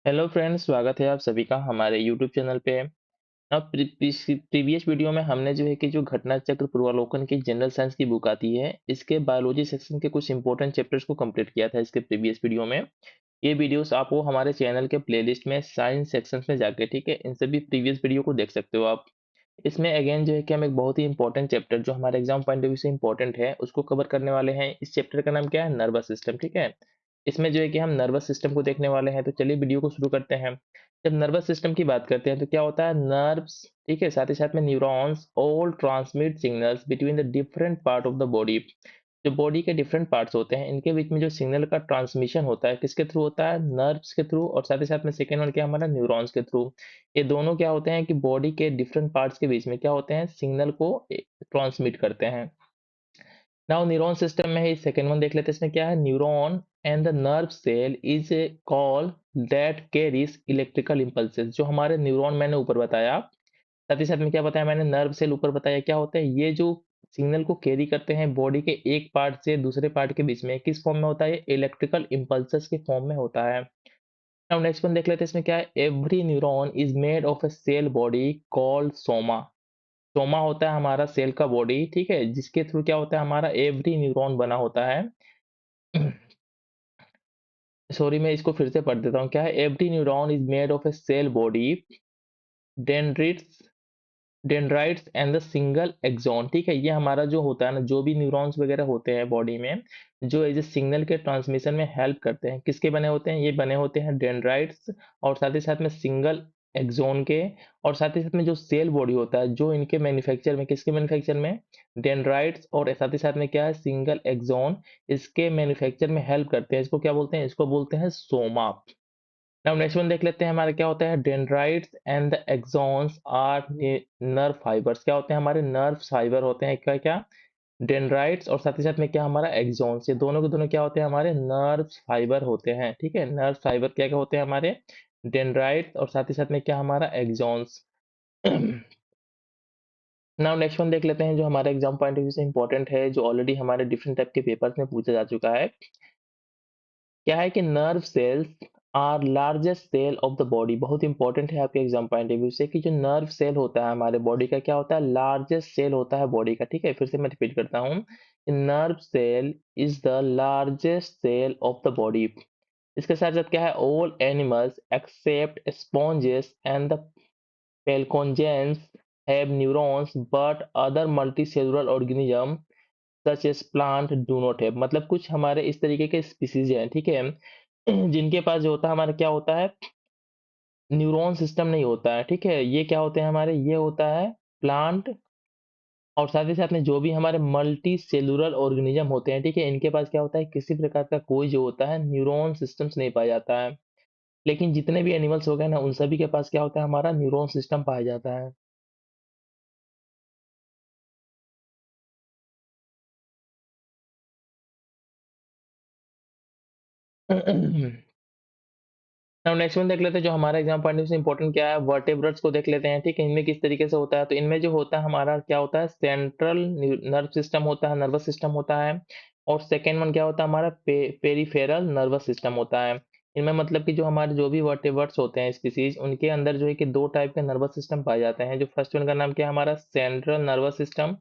Hello friends, स्वागत है आप सभी का हमारे यूट्यूब चैनल पे। अब प्रीवियस वीडियो में हमने जो है कि जो घटना चक्र पूर्वावलोकन की जनरल साइंस की बुक आती है, इसके बायोलॉजी सेक्शन के कुछ इंपॉर्टेंट चैप्टर्स को कंप्लीट किया था इसके प्रीवियस वीडियो में। ये वीडियोस आपको हमारे चैनल के प्लेलिस्ट में साइंस सेक्शन में जाके, ठीक है, इन सभी प्रीवियस वीडियो को देख सकते हो आप। इसमें अगेन जो है कि हम एक बहुत ही इंपॉर्टेंट चैप्टर जो हमारे एग्जाम पॉइंट ऑफ व्यू से इंपॉर्टेंट है उसको कवर करने वाले हैं। इस चैप्टर का नाम क्या है? नर्वस सिस्टम, ठीक है। इसमें जो है कि हम नर्वस सिस्टम को देखने वाले हैं, तो चलिए वीडियो को शुरू करते हैं। जब नर्वस सिस्टम की बात करते हैं तो क्या होता है? नर्व्स, ठीक है, साथ ही साथ में neurons all transmit signals between the different part of the body. जो बॉडी के डिफरेंट पार्ट्स होते हैं इनके बीच में जो सिग्नल का ट्रांसमिशन होता है किसके थ्रू होता है? नर्व्स के थ्रू। और साथ ही साथ में सेकेंड वन क्या हमारा? न्यूरॉन्स के थ्रू। ये दोनों क्या होते हैं कि बॉडी के डिफरेंट पार्ट्स के बीच में क्या होते हैं? सिग्नल को ट्रांसमिट करते हैं। नाउ न्यूरॉन सिस्टम में ही सेकेंड वन देख लेते हैं, इसमें क्या है? Neuron and the nerve cell is call that carries electrical impulses. जो हमारे न्यूरॉन मैंने ऊपर बताया, साथ ही साथ में क्या बताया मैंने? नर्व सेल ऊपर बताया। क्या होता है? ये जो सिग्नल को कैरी करते हैं बॉडी के एक पार्ट से दूसरे पार्ट के बीच में, किस फॉर्म में होता है? ये इलेक्ट्रिकल इम्पल्सेस के फॉर्म में होता है। नाउ नेक्स्ट वन देख लेते हैं, इसमें क्या है? Every neuron is made of a cell body called soma. Soma होता है हमारा सेल का बॉडी, ठीक है, जिसके थ्रू क्या होता है? हमारा एवरी न्यूरॉन बना होता है। सॉरी, मैं इसको फिर से पढ़ देता हूँ। क्या है? Every neuron is made of a cell body, dendrites dendrites and the single axon, ठीक है। ये हमारा जो होता है ना, जो भी न्यूरॉन्स वगैरह होते हैं बॉडी में, जो एज ए सिग्नल के ट्रांसमिशन में हेल्प करते हैं, किसके बने होते हैं? ये बने होते हैं डेंड्राइट्स और साथ ही साथ में सिंगल एक्सॉन के। और साथ ही साथ में जो सेल बॉडी होता है, जो इनके मैन्युफैक्चर में, किसके मैन्युफैक्चर में? डेंड्राइट्स और साथ ही साथ में क्या है? Single axon. इसके मैन्युफैक्चर में हेल्प करते हैं। इसको क्या बोलते हैं? इसको बोलते हैं सोमा। नाउ नेक्स्ट वन देख लेते हैं, हमारा क्या होता है? Dendrites and the axons are nerve fibres. क्या होते हैं? हमारे नर्व फाइबर होते हैं। क्या क्या? डेंड्राइट्स और साथ ही साथ में क्या हमारा? एक्सॉन्स। ये दोनों के दोनों क्या होते हैं? हमारे नर्व फाइबर होते हैं, ठीक है। नर्व फाइबर क्या क्या होते हैं हमारे? डेंड्राइट्स और साथ ही साथ में क्या हमारा? एक्सॉन्स। नाउ नेक्स्ट वन देख लेते हैं, जो हमारे एग्जाम पॉइंट ऑफ व्यू से इंपॉर्टेंट है, जो ऑलरेडी हमारे डिफरेंट टाइप के पेपर्स में पूछा जा चुका है। क्या है कि nerve cells are largest cell of the body. बहुत इंपॉर्टेंट है आपके एग्जाम पॉइंट ऑफ व्यू से कि जो नर्व सेल होता है हमारे बॉडी का, क्या होता है? लार्जेस्ट सेल होता है बॉडी का, ठीक है। फिर से मैं रिपीट करता हूँ, nerve cell is the largest cell of the body. इसके साथ साथ क्या है? All animals except sponges and the placozoans have neurons but other multicellular organism such as plant do not have. मतलब कुछ हमारे इस तरीके के स्पीसीज हैं, ठीक है, जिनके पास जो होता है हमारा, क्या होता है? न्यूरॉन सिस्टम नहीं होता है, ठीक है। ये क्या होते हैं हमारे? ये होता है प्लांट। और साथ ही साथ में जो भी हमारे मल्टी सेलुलर ऑर्गेनिज्म होते हैं, ठीक है, इनके पास क्या होता है? किसी प्रकार का कोई जो होता है न्यूरॉन सिस्टम्स नहीं पाया जाता है। लेकिन जितने भी एनिमल्स हो गए ना, उन सभी के पास क्या होता है? हमारा न्यूरॉन सिस्टम पाया जाता है। नाउ नेक्स्ट वन देख लेते हैं, जो हमारा एग्जाम पॉइंट से इंपॉर्टेंट क्या है? वर्टेब्रेट्स को देख लेते हैं, ठीक है। इनमें किस तरीके से होता है? तो इनमें जो होता है हमारा, क्या होता है? सेंट्रल नर्व सिस्टम होता है, नर्वस सिस्टम होता है। और सेकेंड वन क्या होता है हमारा? पेरिफेरल नर्वस सिस्टम होता है। इनमें मतलब कि जो हमारे जो भी वर्टेब्रेट्स होते हैं स्पीसीज, उनके अंदर जो है कि दो टाइप के नर्वस सिस्टम पाए जाते हैं। जो फर्स्ट वन का नाम क्या है हमारा? Central nervous system.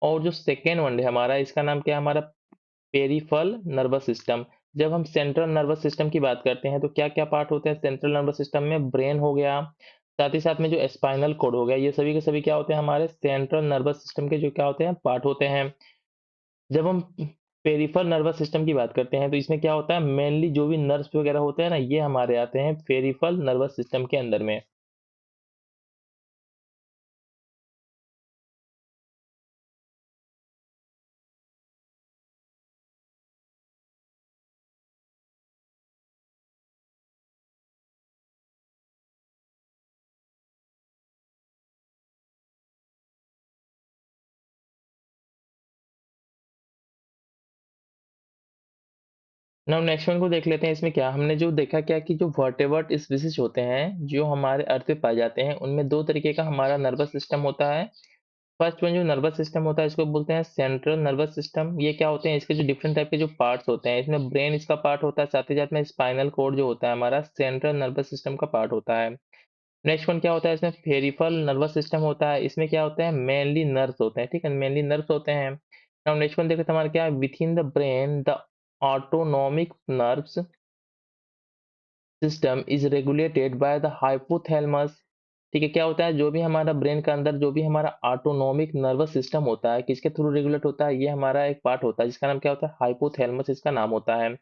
और जो सेकेंड वन है हमारा, इसका नाम क्या है हमारा? Peripheral nervous system. जब हम सेंट्रल नर्वस सिस्टम की बात करते हैं तो क्या क्या पार्ट होते हैं सेंट्रल नर्वस सिस्टम में? ब्रेन हो गया, साथ ही साथ में जो स्पाइनल कोड हो गया, ये सभी के सभी क्या होते हैं? हमारे सेंट्रल नर्वस सिस्टम के जो क्या होते हैं? पार्ट होते हैं। जब हम पेरिफल नर्वस सिस्टम की बात करते हैं तो इसमें क्या होता है? मेनली जो भी नर्व्स वगैरह होते हैं ना, ये हमारे आते हैं पेरिफल नर्वस सिस्टम के अंदर में। नाउ नेक्स्ट वन को देख लेते हैं, इसमें क्या हमने जो देखा, क्या कि जो वर्टेब्रेट स्पीसीज होते हैं जो हमारे अर्थ पे पाए जाते हैं, उनमें दो तरीके का हमारा नर्वस सिस्टम होता है। फर्स्ट वन जो नर्वस सिस्टम होता है इसको बोलते हैं सेंट्रल नर्वस सिस्टम। ये क्या होते हैं, इसके जो डिफरेंट टाइप के जो पार्ट्स होते हैं, इसमें ब्रेन इसका पार्ट होता है, साथ ही साथ में स्पाइनल कोड जो होता है हमारा सेंट्रल नर्वस सिस्टम का पार्ट होता है। नेक्स्ट वन क्या होता है, इसमें पेरिफेरल नर्वस सिस्टम होता है। इसमें क्या होता है, मेनली नर्व्स होते हैं, ठीक है, मेनली नर्व्स होते हैं। नाउ नेक्स्ट वन देखते हैं हमारा क्या है, with in the brain the autonomic nerves system is regulated by the hypothalamus. ठीक है, क्या होता है, जो भी हमारा ब्रेन के अंदर जो भी हमारा ऑटोनोमिक नर्वस सिस्टम होता है, किसके थ्रू रेगुलेट होता है, ये हमारा एक पार्ट होता है जिसका नाम क्या होता है, हाइपोथैलेमस इसका नाम होता है।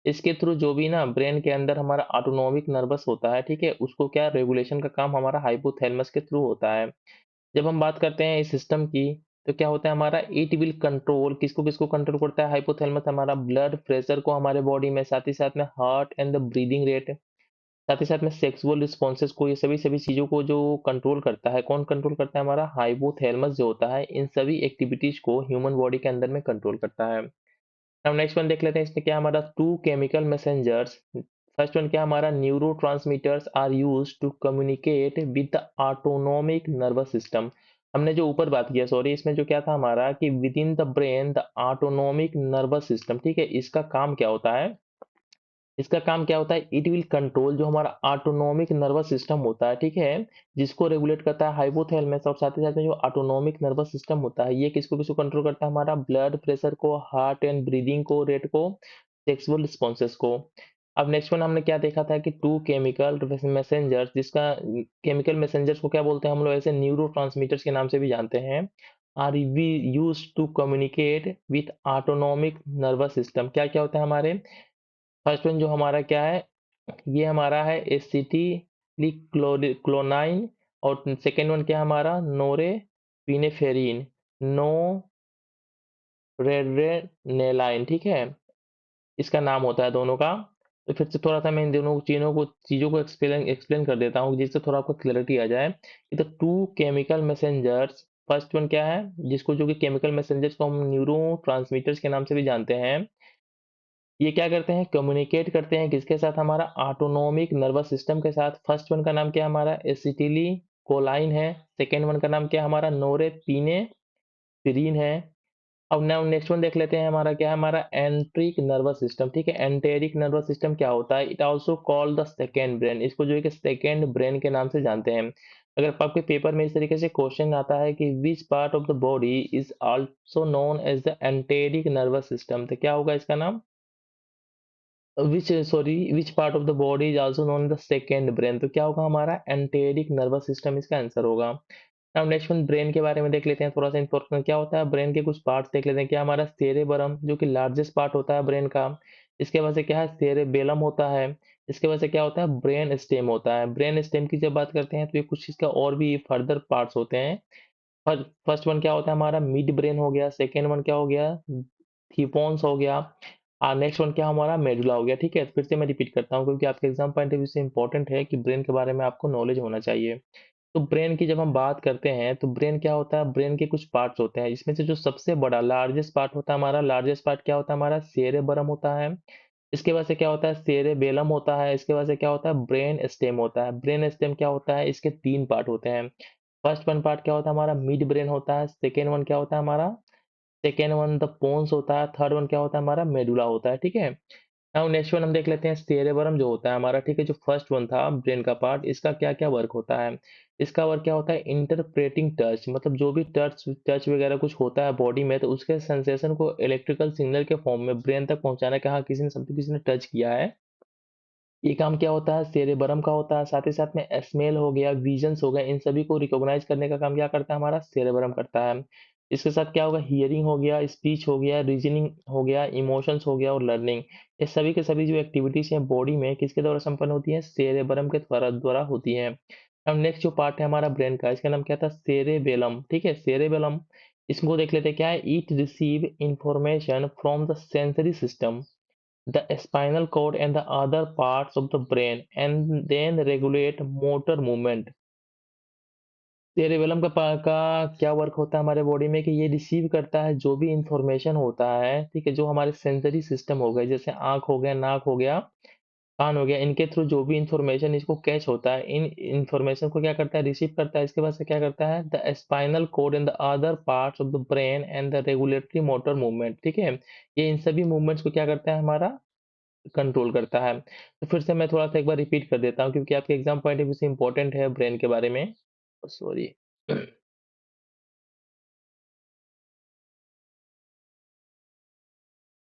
इसके थ्रू जो भी ना ब्रेन के अंदर हमारा ऑटोनोमिक नर्वस होता है, ठीक है, उसको क्या रेगुलेशन का काम हमारा हाइपोथैलेमस के थ्रू होता है। जब हम बात करते हैं इस सिस्टम की, तो क्या होता है हमारा, इट विल कंट्रोल, किसको किसको कंट्रोल करता है, हाइपोथैलेमस हमारा ब्लड प्रेशर को हमारे बॉडी में, साथ ही साथ में heart and the breathing rate, साथ ही साथ में सेक्सुअल रिस्पॉन्सेज को, ये सभी सभी चीज़ों को जो कंट्रोल करता है, कौन कंट्रोल करता है, हमारा हाइपोथैलेमस जो होता है इन सभी एक्टिविटीज को ह्यूमन बॉडी के अंदर में कंट्रोल करता है। अब नेक्स्ट वन देख लेते हैं, इसमें क्या हमारा two chemical messengers. First one क्या हमारा, neurotransmitters are used to communicate with the autonomic nervous system. हमने जो ऊपर बात किया, सॉरी, इसमें जो क्या था हमारा कि with in the brain the autonomic nervous system, ठीक है, इसका काम क्या होता है, इसका काम क्या होता है, इट विल कंट्रोल जो हमारा ऑटोनोमिक नर्वस सिस्टम होता है, ठीक है, जिसको रेगुलेट करता है हाइपोथैलेमस, और साथ ही साथ में जो ऑटोनोमिक नर्वस सिस्टम होता है, ये किसको किसको कंट्रोल करता है, हमारा ब्लड प्रेशर को, हार्ट एंड ब्रीदिंग को, रेट को, सेक्सुअल रिस्पॉन्सेस को। अब नेक्स्ट वन हमने क्या देखा था कि टू केमिकल मैसेंजर्स, जिसका केमिकल मैसेंजर्स को क्या बोलते हैं हम लोग, ऐसे न्यूरो के नाम से भी जानते हैं, are we use to communicate with autonomic nervous system. क्या क्या होता है हमारे, फर्स्ट वन जो हमारा क्या है, ये हमारा है एसिटिलिक्लोनाइन, और सेकेंड वन क्या है हमारा, नोरेपिनेफ्रिन, नो रेड्रेनालाइन, ठीक है, इसका नाम होता है दोनों का। तो फिर से थोड़ा सा मैं इन दोनों चीजों को एक्सप्लेन एक्सप्लेन कर देता हूँ, जिससे थोड़ा आपको क्लैरिटी आ जाए। तो two chemical messengers, first one क्या है, जिसको जो कि केमिकल मैसेंजर्स को हम न्यूरो ट्रांसमीटर्स के नाम से भी जानते हैं, ये क्या करते हैं, कम्युनिकेट करते हैं किसके साथ, हमारा ऑटोनोमिक नर्वस सिस्टम के साथ। फर्स्ट वन का नाम क्या है हमारा, एसिटिली कोलाइन है। सेकेंड वन का नाम क्या है हमारा, नोरेपिनेफ्रिन है। अब नाउ नेक्स्ट वन देख लेते हैं, हमारा क्या है, हमारा एंट्रिक नर्वस सिस्टम, ठीक है, एंटेरिक नर्वस सिस्टम क्या होता है, it also called the second brain, इसको जो है कि सेकेंड ब्रेन के नाम से जानते हैं। अगर आपके पेपर में इस तरीके से क्वेश्चन आता है कि which part of the body is also known as the enteric nervous system, तो क्या होगा इसका नाम, which part of the body is also known the second brain, तो क्या होगा हमारा, एंटेरिक नर्वस सिस्टम इसका आंसर होगा। अब नेक्स्ट वन ब्रेन के बारे में देख लेते हैं, थोड़ा सा इंपॉर्टेंट क्या होता है, ब्रेन के कुछ पार्ट्स देख लेते हैं। क्या हमारा सेरेबरम, जो कि लार्जेस्ट पार्ट होता है ब्रेन का, इसके वजह से क्या है, सेरेबेलम होता है, इसके वजह से क्या होता है, ब्रेन स्टेम होता है। ब्रेन स्टेम की जब बात करते हैं तो ये कुछ इसका और भी फर्दर पार्ट्स होते हैं। फर्स्ट वन क्या होता है हमारा, मिड ब्रेन हो गया, सेकेंड वन क्या हो गया, थीपोन्स हो गया, नेक्स्ट वन क्या हमारा, मेडुला हो गया, ठीक है। फिर से मैं रिपीट करता हूँ क्योंकि आपके एग्जाम पॉइंट ऑफ व्यू से इंपॉर्टेंट है कि ब्रेन के बारे में आपको नॉलेज होना चाहिए। तो ब्रेन की जब हम बात करते हैं तो ब्रेन क्या होता है, ब्रेन के कुछ पार्ट्स होते हैं, इसमें से जो सबसे बड़ा लार्जेस्ट पार्ट होता है हमारा, लार्जेस्ट पार्ट क्या होता है हमारा, सेरेबरम होता है। इसके बाद से क्या होता है, सेरेबेलम होता है। इसके बाद से क्या होता है, ब्रेन स्टेम होता है। ब्रेन स्टेम क्या होता है, इसके तीन पार्ट होते हैं। फर्स्ट वन पार्ट क्या होता है हमारा, मिड ब्रेन होता है। सेकेंड वन क्या होता है हमारा, सेकेंड वन द पोन्स होता है। थर्ड वन क्या होता है हमारा, मेडुला होता है, ठीक है। नाउ नेक्स्ट वन हम देख लेते हैं, सेरेबरम जो होता है हमारा, ठीक है, जो फर्स्ट वन था ब्रेन का पार्ट, इसका क्या क्या वर्क होता है, इसका वर्क क्या होता है, इंटरप्रेटिंग टच, मतलब जो भी टच टच वगैरह कुछ होता है बॉडी में, तो उसके सेंसेशन को इलेक्ट्रिकल सिग्नल के फॉर्म में ब्रेन तक पहुंचाना, कहा किसी ने समथिंग किसी ने टच किया है, ये काम क्या होता है, सेरेबरम का होता है। साथ ही साथ में स्मेल हो गया, विजन्स हो गए, इन सभी को रिकॉग्नाइज करने का काम क्या करता है, हमारा सेरेबरम करता है। इसके साथ क्या होगा, हियरिंग हो गया, स्पीच हो गया, रीजनिंग हो गया, इमोशंस हो गया और लर्निंग, ये सभी के सभी जो एक्टिविटीज हैं बॉडी में किसके द्वारा संपन्न होती है, सेरेबरम के द्वारा होती है। अब नेक्स्ट जो पार्ट है हमारा ब्रेन का, इसका नाम क्या था, सेरेबेलम, ठीक है, सेरेबेलम। इसको देख लेते हैं, क्या है, it receive information from the sensory system, the spinal cord and the other parts of the brain and then regulate motor movement। Cerebellum का क्या वर्क होता है हमारे बॉडी में कि ये रिसीव करता है जो भी इंफॉर्मेशन होता है, ठीक है, जो हमारे सेंसरी सिस्टम हो गए, जैसे आंख हो गया, नाक हो गया, कान हो गया, इनके थ्रू जो भी इंफॉर्मेशन इसको कैच होता है, इन इंफॉर्मेशन को क्या करता है, रिसीव करता है। इसके बाद से क्या करता है, the spinal cord and the other parts of the brain and the regulatory motor movement, ठीक है। ये इन सभी मूवमेंट्स को क्या करता है, हमारा कंट्रोल करता है। तो फिर से मैं थोड़ा सा एक बार रिपीट कर देता हूँ, क्योंकि आपके एग्जाम पॉइंट ऑफ व्यू से इंपॉर्टेंट है ब्रेन के बारे में। सॉरी।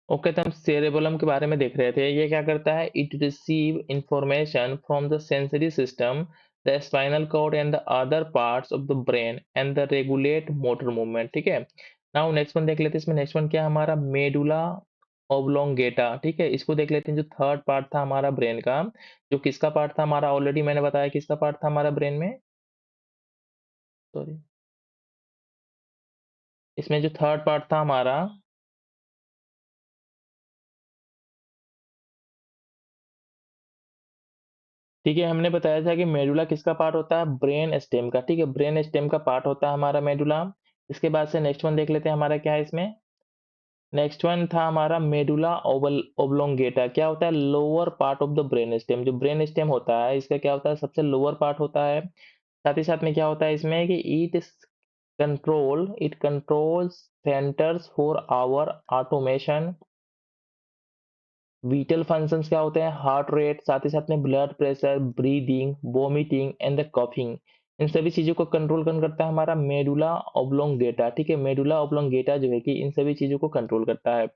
ओके, तो हम सेरेबेलम के बारे में देख रहे थे। ये क्या करता है, it receive information from the sensory system, the spinal cord and the other parts of the brain and the regulate motor movement, ठीक है। नाउ नेक्स्ट वन देख लेते हैं। इसमें नेक्स्ट वन क्या है हमारा, मेडुला ओब्लोंगेटा, ठीक है। इसको देख लेते हैं, जो थर्ड पार्ट था हमारा ब्रेन का, जो किसका पार्ट था हमारा, ऑलरेडी मैंने बताया किसका पार्ट था हमारा ब्रेन में। सॉरी, इसमें जो थर्ड पार्ट था हमारा, ठीक है, हमने बताया था कि मेडुला किसका पार्ट होता है, ब्रेन स्टेम का, ठीक है। ब्रेन स्टेम का पार्ट होता है हमारा मेडुला। इसके बाद से नेक्स्ट वन देख लेते हैं, हमारा क्या है इसमें। नेक्स्ट वन था हमारा मेडुला ओवल ओब्लोंगेटा, क्या होता है, lower part of the brain stem. जो ब्रेन स्टेम होता है इसका क्या होता है, सबसे लोअर पार्ट होता है। साथ ही साथ में क्या होता है इसमें कि it controls centres for our automation, vital functions क्या होते हैं, हार्ट रेट, साथ ही साथ में blood pressure, breathing, vomiting and the coughing. इन सभी चीजों को कंट्रोल कौन करता है, हमारा मेडुला ऑब्लोंगेटा, ठीक है। मेडुला ऑब्लोंगेटा जो है कि इन सभी चीजों को कंट्रोल करता है।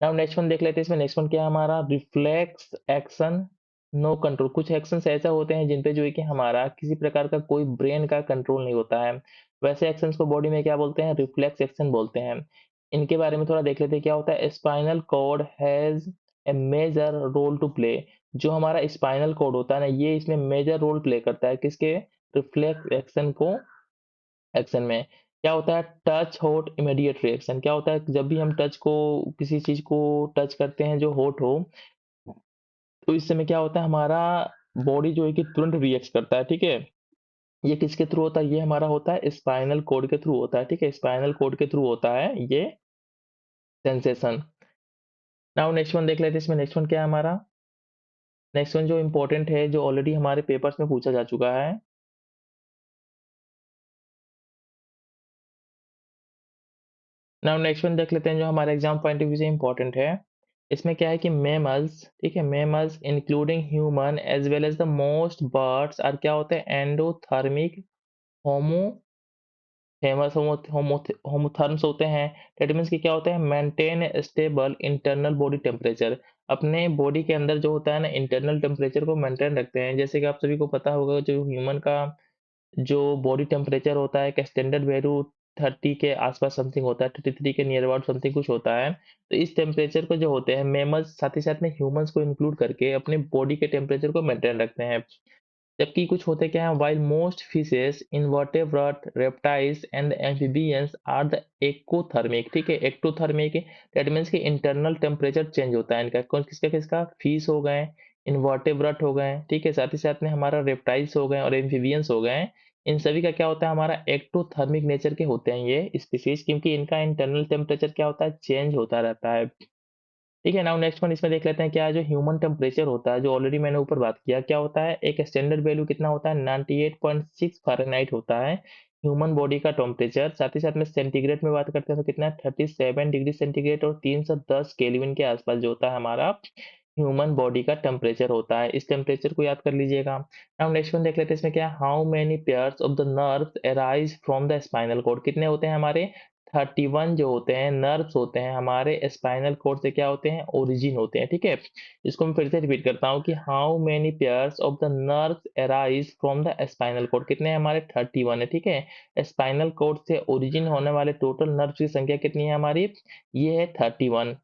नाउ नेक्स्ट वन देख लेते हैं। इसमें नेक्स्ट वन क्या है हमारा, रिफ्लेक्स एक्शन नो कंट्रोल। कुछ एक्शंस ऐसे होते हैं जिन पे जो है कि हमारा किसी प्रकार का कोई ब्रेन का कंट्रोल नहीं होता है। वैसे एक्शंस को बॉडी में क्या बोलते हैं, रिफ्लेक्स एक्शन बोलते हैं। इनके बारे में थोड़ा देख लेते हैं, क्या होता है, spinal cord has a major role to play. जो हमारा स्पाइनल कॉर्ड होता है ना, ये इसमें मेजर रोल प्ले करता है किसके, रिफ्लेक्स एक्शन को, एक्शन में। क्या होता है, टच हॉट इमीडिएट रिएक्शन। क्या होता है, जब भी हम टच को, किसी चीज को टच करते हैं जो हॉट हो, तो इस समय क्या होता है, हमारा बॉडी जो है कि तुरंत रिएक्ट करता है, ठीक है। ये किसके थ्रू होता है, ये हमारा होता है स्पाइनल कोड के थ्रू होता है, ठीक है। स्पाइनल कोड के थ्रू होता है ये सेंसेशन। नाउ नेक्स्ट वन देख लेते हैं। इसमें नेक्स्ट वन क्या है हमारा, नेक्स्ट वन जो इंपॉर्टेंट है, जो ऑलरेडी हमारे पेपर्स में पूछा जा चुका है। नाउ नेक्स्ट वन देख लेते हैं, जो हमारे एग्जाम पॉइंट ऑफ व्यू से इंपॉर्टेंट है। इसमें क्या है कि मेमल्स, ठीक है, mammals including human as well as the most birds are क्या होते हैं, एंडोथर्मिक होमो फेमस होमोथर्म्स होते हैं। दैट मीन्स कि क्या होते हैं, maintain stable internal body temperature. अपने बॉडी के अंदर जो होता है ना, इंटरनल टेम्परेचर को मेंटेन रखते हैं। जैसे कि आप सभी को पता होगा, जो ह्यूमन का जो बॉडी टेम्परेचर होता है, एक स्टैंडर्ड वैल्यू 30 के आसपास समथिंग होता है, 33 के नियर अबाउट समथिंग कुछ होता है। तो इस टेम्परेचर को जो होते हैं मेमल्स, साथ ही साथ में ह्यूमंस को इंक्लूड करके अपने बॉडी के टेम्परेचर को मेंटेन रखते हैं। जबकि कुछ होते क्या हैं, while most fishes, invertebrate, reptiles and amphibians are the ectothermic, ठीक है। एक्टोथर्मिक दैट मीन्स कि इंटरनल टेम्परेचर चेंज होता है इनका। कौन किसका किसका, फिश हो गए, इन्वर्टेब्रेट हो गए, ठीक है। साथ ही साथ में हमारा रेप्टाइल्स हो गए और एम्फीबियंस हो गए। इन सभी का क्या होता है, हमारा एक्टोथर्मिक नेचर के होते हैं ये स्पीसीज, क्योंकि इनका इंटरनल टेम्परेचर क्या होता है, चेंज होता रहता है। ठीक है। नाउ नेक्स्ट वन इसमें देख लेते हैं, क्या है जो ह्यूमन टेम्परेचर होता है, जो ऑलरेडी मैंने ऊपर बात किया, क्या होता है, एक स्टैंडर्ड वैल्यू कितना होता है, 98.6 फ़ारेनहाइट होता है ह्यूमन बॉडी का टेम्परेचर। साथ ही साथ में सेंटीग्रेड में बात करते हैं तो कितना है, 37 डिग्री सेंटीग्रेड और 310 केल्विन के आसपास जो होता है हमारा ह्यूमन बॉडी का टेम्परेचर होता है। इस टेम्परेचर को याद कर लीजिएगा। नाउ नेक्स्ट वन देख लेते हैं, इसमें क्या है, how many pairs of the nerves arise from the spinal cord. कितने होते हैं हमारे, 31 जो होते हैं नर्व्स होते हैं हमारे स्पाइनल कॉर्ड से, क्या होते हैं, ओरिजिन होते हैं, ठीक है। इसको मैं फिर से रिपीट करता हूँ कि how many pairs of the nerves arise from the spinal cord. कितने हैं हमारे, 31 है, ठीक है। स्पाइनल कॉर्ड से ओरिजिन होने वाले टोटल नर्व्स की संख्या कितनी है हमारी, ये है 31।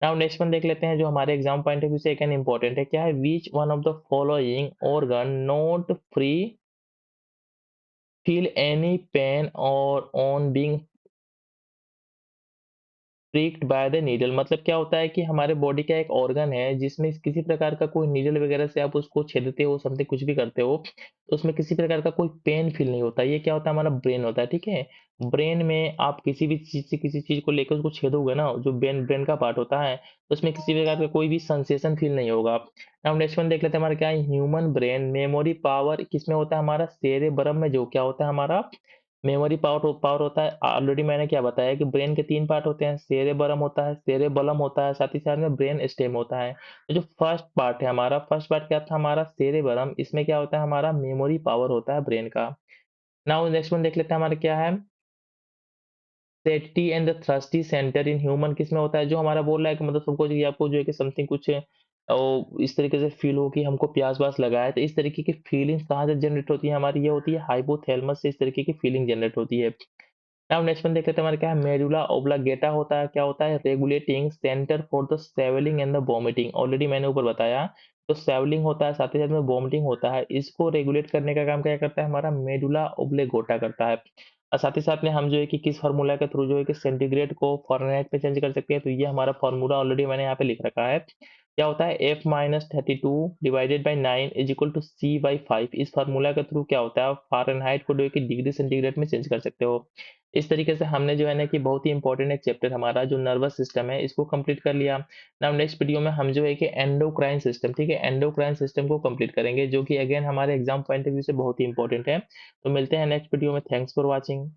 नाउ नेक्स्ट वन देख लेते हैं, जो हमारे एग्जाम पॉइंट ऑफ व्यू से एक इंपॉर्टेंट है, क्या है, which one of the following organ not free feel any pain और on being pricked by the needle मतलब क्या होता है कि हमारे बॉडी का एक ऑर्गन है जिसमें किसी प्रकार का कोई नीडल वगैरह से आप उसको छेदते हो समथिंग कुछ भी करते हो तो उसमें किसी प्रकार का कोई पेन फील नहीं होता। ये क्या होता है हमारा ब्रेन होता है, ठीक है। ब्रेन में आप किसी भी चीज से किसी चीज को लेकर उसको छेदोगे ना, जो ब्रेन ब्रेन का पार्ट होता है, तो उसमें किसी प्रकार का कोई भी सेंसेशन फील नहीं होगा। अब नेक्स्ट वन देख लेते हैं हमारा क्या है, ह्यूमन ब्रेन मेमोरी पावर किसमें होता है, हमारा सेरेब्रम में, जो क्या होता है हमारा मेमोरी पावर पावर होता है। ऑलरेडी मैंने क्या बताया कि ब्रेन के 3 पार्ट होते हैं, सेरेबरम होता है, सेरेबलम होता है, साथ ही साथ में ब्रेन स्टेम होता है। तो जो फर्स्ट पार्ट है हमारा, फर्स्ट पार्ट क्या था हमारा सेरेबरम, इसमें क्या होता है हमारा मेमोरी पावर होता है ब्रेन का। नाउ नेक्स्ट वन देख लेते हैं हमारा क्या है, satiety and the thirsty centre in human किसमें होता है, जो हमारा बोल रहा है कि मतलब सबको जो आपको जो है कि समथिंग कुछ इस तरीके से फील हो कि हमको प्यास व्यास लगा है, तो इस तरीके की फीलिंग्स कहाँ से जनरेट होती है हमारी, ये होती है हाइपोथैलेमस से इस तरीके की फीलिंग जनरेट होती है। अब नेक्स्ट वन देख लेते हैं हमारा क्या है, मेडुला ओब्लांगेटा होता है, क्या होता है, regulating centre for the swelling and the vomiting. Already मैंने ऊपर बताया, तो स्वेलिंग होता है साथ ही साथ में वोमिटिंग होता है, इसको रेगुलेट करने का काम क्या करता है हमारा मेडुला ओब्लेगोटा करता है। और साथ ही साथ में हम जो है कि किस फार्मूला के थ्रू जो है कि सेंटीग्रेड को फ़ारेनहाइट में चेंज कर सकते हैं, तो ये हमारा फार्मूला ऑलरेडी मैंने यहाँ पे लिख रखा है। क्या होता है F minus 32 divided by 9 is equal to C by 5। इस फार्मूला के थ्रू क्या होता है, आप फ़ारेनहाइट को जो है कि डिग्री सेंटीग्रेड में चेंज कर सकते हो। इस तरीके से हमने जो है ना कि बहुत ही इंपॉर्टेंट एक चैप्टर हमारा जो नर्वस सिस्टम है इसको कंप्लीट कर लिया। नाउ नेक्स्ट वीडियो में हम जो है कि एंडोक्राइन सिस्टम, ठीक है, एंडोक्राइन सिस्टम को कंप्लीट करेंगे, जो कि अगेन हमारे एग्जाम पॉइंट ऑफ व्यू से बहुत ही इंपॉर्टेंट है। तो मिलते हैं नेक्स्ट वीडियो में। Thanks for watching.